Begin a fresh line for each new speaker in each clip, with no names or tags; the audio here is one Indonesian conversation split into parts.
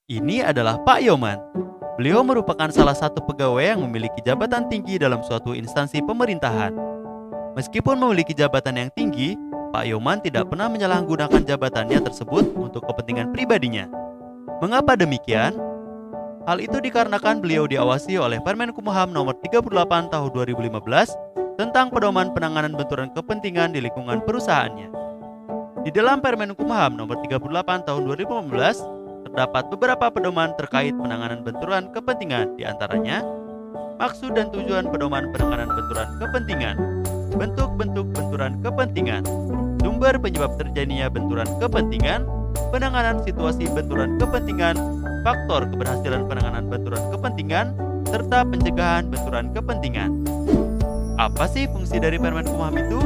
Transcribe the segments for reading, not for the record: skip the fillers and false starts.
Ini adalah Pak Yoman. Beliau merupakan salah satu pegawai yang memiliki jabatan tinggi dalam suatu instansi pemerintahan. Meskipun memiliki jabatan yang tinggi, Pak Yoman tidak pernah menyalahgunakan jabatannya tersebut untuk kepentingan pribadinya. Mengapa demikian? Hal itu dikarenakan beliau diawasi oleh Permenkumham Nomor 38 Tahun 2015 tentang pedoman penanganan benturan kepentingan di lingkungan perusahaannya. Di dalam Permenkumham Nomor 38 Tahun 2015 terdapat beberapa pedoman terkait penanganan benturan kepentingan, di antaranya maksud dan tujuan pedoman penanganan benturan kepentingan, bentuk-bentuk benturan kepentingan, sumber penyebab terjadinya benturan kepentingan, penanganan situasi benturan kepentingan, faktor keberhasilan penanganan benturan kepentingan, serta pencegahan benturan kepentingan. Apa sih fungsi dari Permenkumham itu?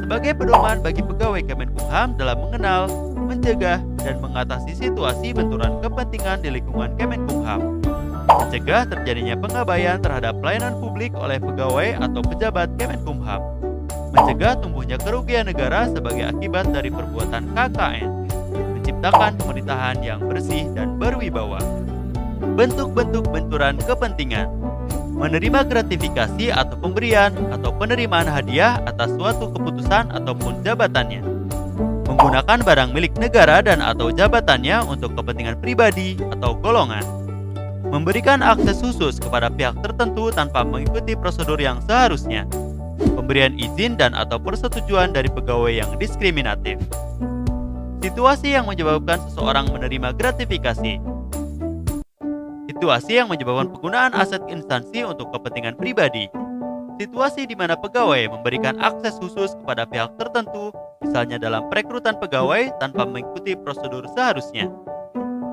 Sebagai pedoman bagi pegawai Kemenkumham dalam mengenal, mencegah, dan mengatasi situasi benturan kepentingan di lingkungan Kemenkumham. Mencegah terjadinya pengabaian terhadap pelayanan publik oleh pegawai atau pejabat Kemenkumham. Mencegah tumbuhnya kerugian negara sebagai akibat dari perbuatan KKN. Menciptakan pemerintahan yang bersih dan berwibawa. Bentuk-bentuk benturan kepentingan: menerima gratifikasi atau pemberian atau penerimaan hadiah atas suatu keputusan ataupun jabatannya. Menggunakan barang milik negara dan atau jabatannya untuk kepentingan pribadi atau golongan. Memberikan akses khusus kepada pihak tertentu tanpa mengikuti prosedur yang seharusnya. Pemberian izin dan atau persetujuan dari pegawai yang diskriminatif. Situasi yang menyebabkan seseorang menerima gratifikasi. Situasi yang menyebabkan penggunaan aset instansi untuk kepentingan pribadi. Situasi di mana pegawai memberikan akses khusus kepada pihak tertentu, misalnya dalam perekrutan pegawai tanpa mengikuti prosedur seharusnya.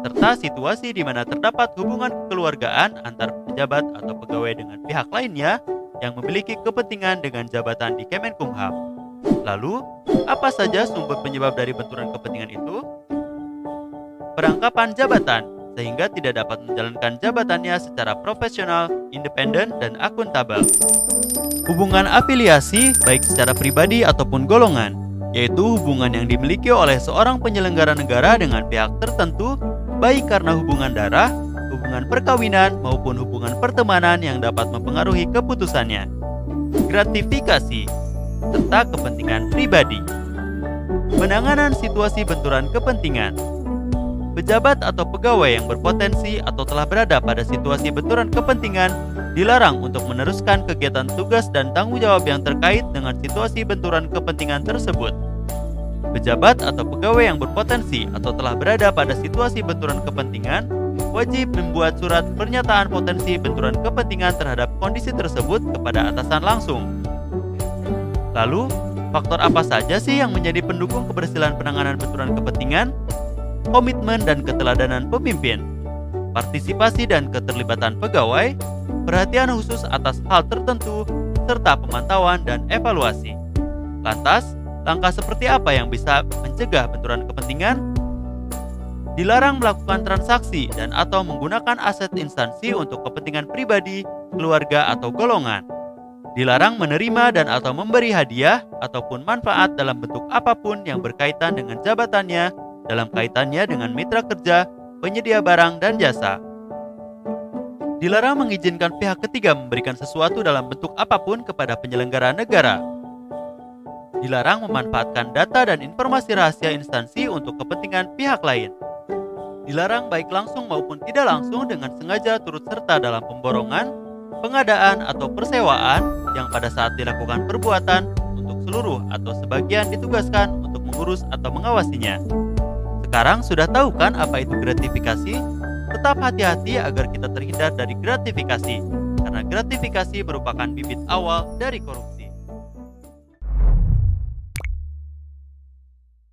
Serta situasi di mana terdapat hubungan kekeluargaan antar pejabat atau pegawai dengan pihak lainnya yang memiliki kepentingan dengan jabatan di Kemenkumham. Lalu, apa saja sumber penyebab dari benturan kepentingan itu? Perangkapan jabatan, sehingga tidak dapat menjalankan jabatannya secara profesional, independen, dan akuntabel. Hubungan afiliasi, baik secara pribadi ataupun golongan, yaitu hubungan yang dimiliki oleh seorang penyelenggara negara dengan pihak tertentu, baik karena hubungan darah, hubungan perkawinan, maupun hubungan pertemanan yang dapat mempengaruhi keputusannya. Gratifikasi, serta kepentingan pribadi. Penanganan situasi benturan kepentingan. Pejabat atau pegawai yang berpotensi atau telah berada pada situasi benturan kepentingan dilarang untuk meneruskan kegiatan tugas dan tanggung jawab yang terkait dengan situasi benturan kepentingan tersebut. Pejabat atau pegawai yang berpotensi atau telah berada pada situasi benturan kepentingan wajib membuat surat pernyataan potensi benturan kepentingan terhadap kondisi tersebut kepada atasan langsung. Lalu, faktor apa saja sih yang menjadi pendukung keberhasilan penanganan benturan kepentingan? Komitmen dan keteladanan pemimpin, partisipasi dan keterlibatan pegawai, perhatian khusus atas hal tertentu, serta pemantauan dan evaluasi. Lantas, langkah seperti apa yang bisa mencegah benturan kepentingan? Dilarang melakukan transaksi dan atau menggunakan aset instansi untuk kepentingan pribadi, keluarga, atau golongan. Dilarang menerima dan atau memberi hadiah ataupun manfaat dalam bentuk apapun yang berkaitan dengan jabatannya dalam kaitannya dengan mitra kerja, penyedia barang dan jasa. Dilarang mengizinkan pihak ketiga memberikan sesuatu dalam bentuk apapun kepada penyelenggara negara. Dilarang memanfaatkan data dan informasi rahasia instansi untuk kepentingan pihak lain. Dilarang baik langsung maupun tidak langsung dengan sengaja turut serta dalam pemborongan, pengadaan atau persewaan yang pada saat dilakukan perbuatan untuk seluruh atau sebagian ditugaskan untuk mengurus atau mengawasinya. Sekarang sudah tahu kan apa itu gratifikasi? Tetap hati-hati agar kita terhindar dari gratifikasi, karena gratifikasi merupakan bibit awal dari korupsi.